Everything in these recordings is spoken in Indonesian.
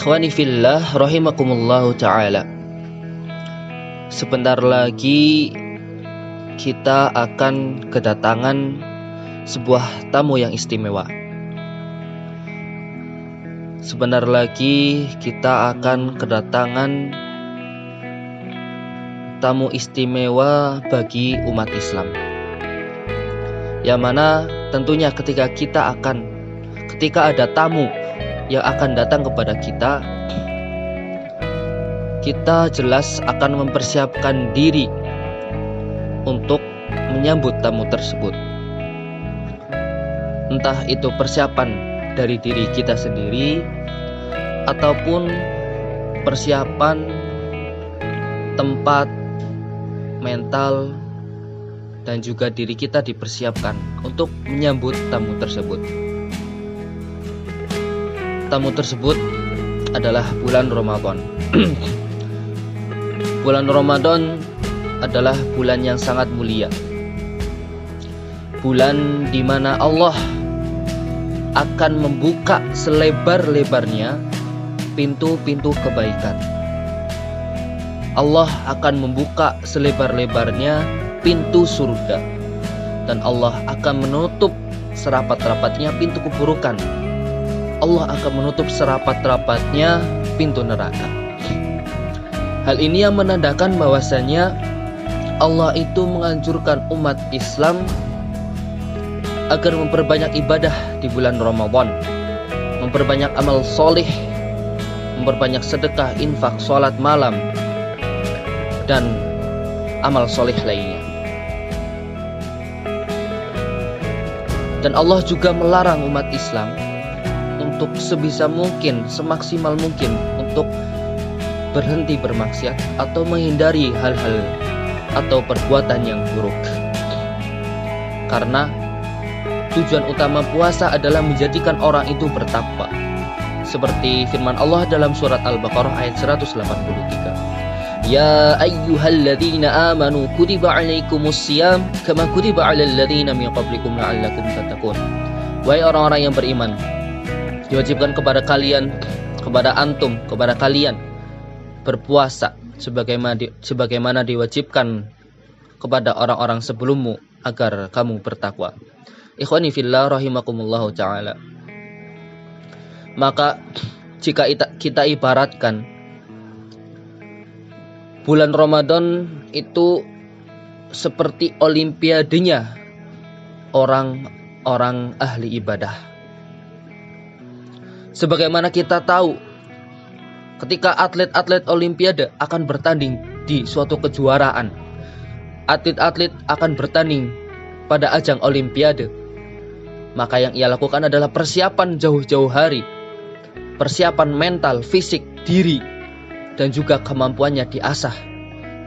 Ikhwani fillah rahimakumullahu ta'ala. Sebentar lagi kita akan kedatangan sebuah tamu yang istimewa. Sebentar lagi kita akan kedatangan tamu istimewa bagi umat Islam, yang mana tentunya ketika ada tamu yang akan datang kepada kita jelas akan mempersiapkan diri untuk menyambut tamu tersebut. Entah itu persiapan dari diri kita sendiri ataupun persiapan tempat, mental, dan juga diri kita dipersiapkan untuk menyambut tamu tersebut. Tamu tersebut adalah bulan Ramadan. Bulan Ramadan adalah bulan yang sangat mulia. Bulan di mana Allah akan membuka selebar-lebarnya pintu-pintu kebaikan. Allah akan membuka selebar-lebarnya pintu surga, dan Allah akan menutup serapat-rapatnya pintu keburukan. Allah akan menutup serapat-rapatnya pintu neraka. Hal ini yang menandakan bahwasanya Allah itu menganjurkan umat Islam agar memperbanyak ibadah di bulan Ramadan, memperbanyak amal soleh, memperbanyak sedekah, infak, sholat malam, dan amal soleh lainnya. Dan Allah juga melarang umat Islam untuk sebisa mungkin, semaksimal mungkin untuk berhenti bermaksiat atau menghindari hal-hal atau perbuatan yang buruk. Karena tujuan utama puasa adalah menjadikan orang itu bertakwa. Seperti firman Allah dalam surat Al-Baqarah ayat 183. Ya ayyuhalladzina amanu kutiba alaikumusiyam kama kutiba alal ladzina min qablikum la'allakum tattaqun. Wahai orang-orang yang beriman, diwajibkan kepada kalian, kepada antum, kepada kalian berpuasa sebagaimana diwajibkan kepada orang-orang sebelummu agar kamu bertakwa. Ikhwani fillah rahimakumullahu ta'ala. Maka jika kita ibaratkan bulan Ramadan itu seperti olimpiadenya orang-orang ahli ibadah. Sebagaimana kita tahu, ketika atlet-atlet olimpiade akan bertanding di suatu kejuaraan, atlet-atlet akan bertanding pada ajang olimpiade, maka yang ia lakukan adalah persiapan jauh-jauh hari, persiapan mental, fisik, diri, dan juga kemampuannya diasah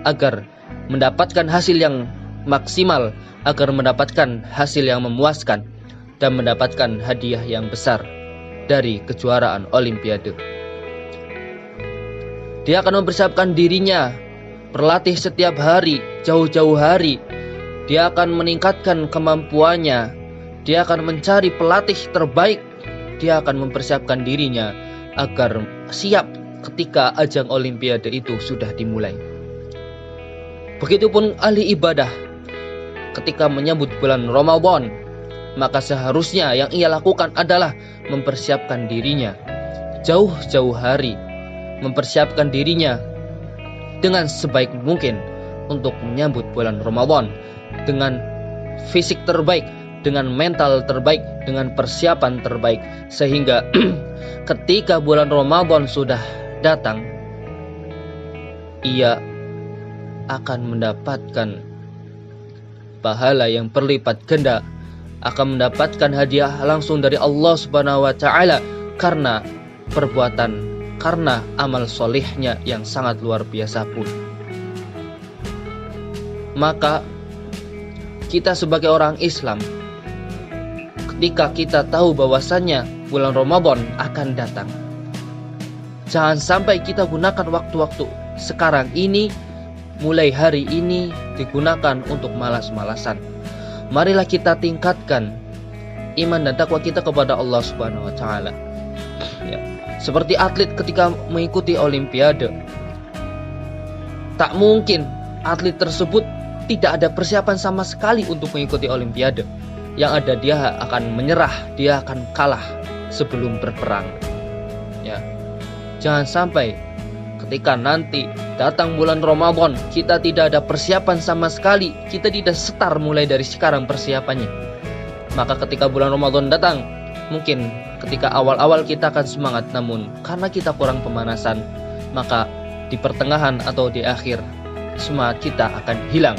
agar mendapatkan hasil yang maksimal, agar mendapatkan hasil yang memuaskan, dan mendapatkan hadiah yang besar dari kejuaraan olimpiade. Dia akan mempersiapkan dirinya, berlatih setiap hari, jauh-jauh hari. Dia akan meningkatkan kemampuannya. Dia akan mencari pelatih terbaik. Dia akan mempersiapkan dirinya agar siap ketika ajang olimpiade itu sudah dimulai. Begitupun ahli ibadah, ketika menyambut bulan Ramadan, maka seharusnya yang ia lakukan adalah mempersiapkan dirinya jauh-jauh hari, mempersiapkan dirinya dengan sebaik mungkin untuk menyambut bulan Ramadan dengan fisik terbaik, dengan mental terbaik, dengan persiapan terbaik, sehingga ketika bulan Ramadan sudah datang, ia akan mendapatkan pahala yang berlipat ganda, akan mendapatkan hadiah langsung dari Allah Subhanahu wa ta'ala karena amal solehnya yang sangat luar biasa pun. Maka kita sebagai orang Islam, ketika kita tahu bahwasannya bulan Ramadan akan datang, jangan sampai kita gunakan waktu-waktu sekarang ini, mulai hari ini, digunakan untuk malas-malasan. Marilah kita tingkatkan iman dan takwa kita kepada Allah Subhanahu wa ta'ala. Ya. Seperti atlet ketika mengikuti olimpiade, tak mungkin atlet tersebut tidak ada persiapan sama sekali untuk mengikuti olimpiade. Yang ada dia akan menyerah, dia akan kalah sebelum berperang. Ya. Jangan sampai ketika nanti datang bulan Ramadan kita tidak ada persiapan sama sekali, kita tidak setar mulai dari sekarang persiapannya. Maka ketika bulan Ramadan datang, mungkin ketika awal-awal kita akan semangat, namun karena kita kurang pemanasan, maka di pertengahan atau di akhir semangat kita akan hilang.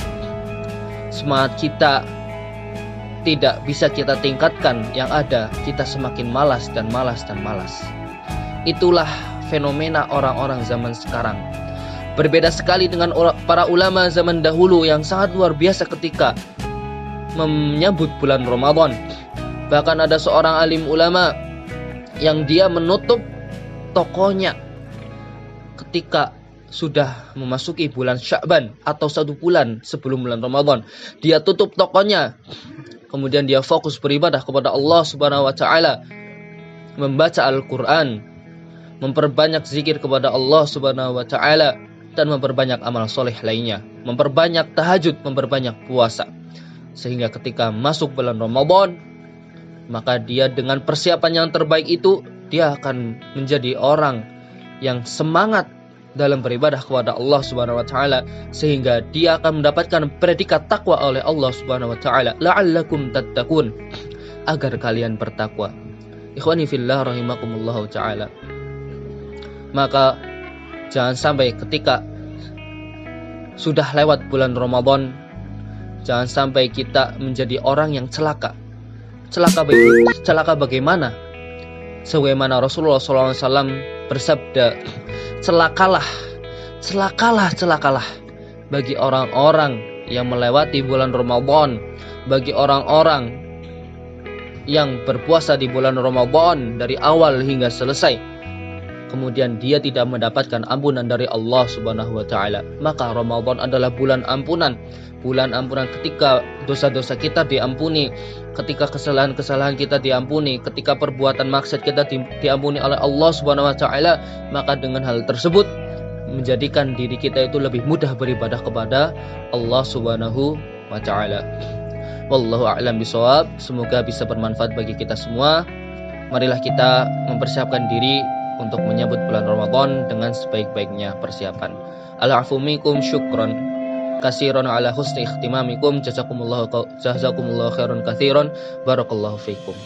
Semangat kita tidak bisa kita tingkatkan, yang ada kita semakin malas dan malas dan malas. Itulah fenomena orang-orang zaman sekarang. Berbeda sekali dengan para ulama zaman dahulu yang sangat luar biasa ketika menyambut bulan Ramadan. Bahkan ada seorang alim ulama yang dia menutup tokonya ketika sudah memasuki bulan Sya'ban atau 1 bulan sebelum bulan Ramadan. Dia tutup tokonya, kemudian dia fokus beribadah kepada Allah Subhanahu wa taala, membaca Al-Qur'an, memperbanyak zikir kepada Allah Subhanahu wa taala, dan memperbanyak amal soleh lainnya, memperbanyak tahajud, memperbanyak puasa. Sehingga ketika masuk bulan Ramadan, maka dia dengan persiapan yang terbaik itu, dia akan menjadi orang yang semangat dalam beribadah kepada Allah Subhanahu wa taala, sehingga dia akan mendapatkan predikat takwa oleh Allah Subhanahu wa taala, la'allakum tattaqun, agar kalian bertakwa. Ikhwani fillah rahimakumullah taala. Maka jangan sampai ketika sudah lewat bulan Ramadan, jangan sampai kita menjadi orang yang celaka. Celaka bagaimana? Sebagaimana Rasulullah SAW bersabda, celakalah bagi orang-orang yang melewati bulan Ramadan, bagi orang-orang yang berpuasa di bulan Ramadan dari awal hingga selesai, kemudian dia tidak mendapatkan ampunan dari Allah Subhanahu wa taala. Maka Ramadan adalah bulan ampunan. Bulan ampunan ketika dosa-dosa kita diampuni, ketika kesalahan-kesalahan kita diampuni, ketika perbuatan maksiat kita diampuni oleh Allah Subhanahu wa taala, maka dengan hal tersebut menjadikan diri kita itu lebih mudah beribadah kepada Allah Subhanahu wa taala. Wallahu a'lam bishawab. Semoga bisa bermanfaat bagi kita semua. Marilah kita mempersiapkan diri untuk menyambut bulan Ramadan dengan sebaik-baiknya persiapan. Al-'afwu minkum, syukran kasiran ala husni ikhtimamikum, jazakumullahu khairan katsiran, barakallahu fiikum.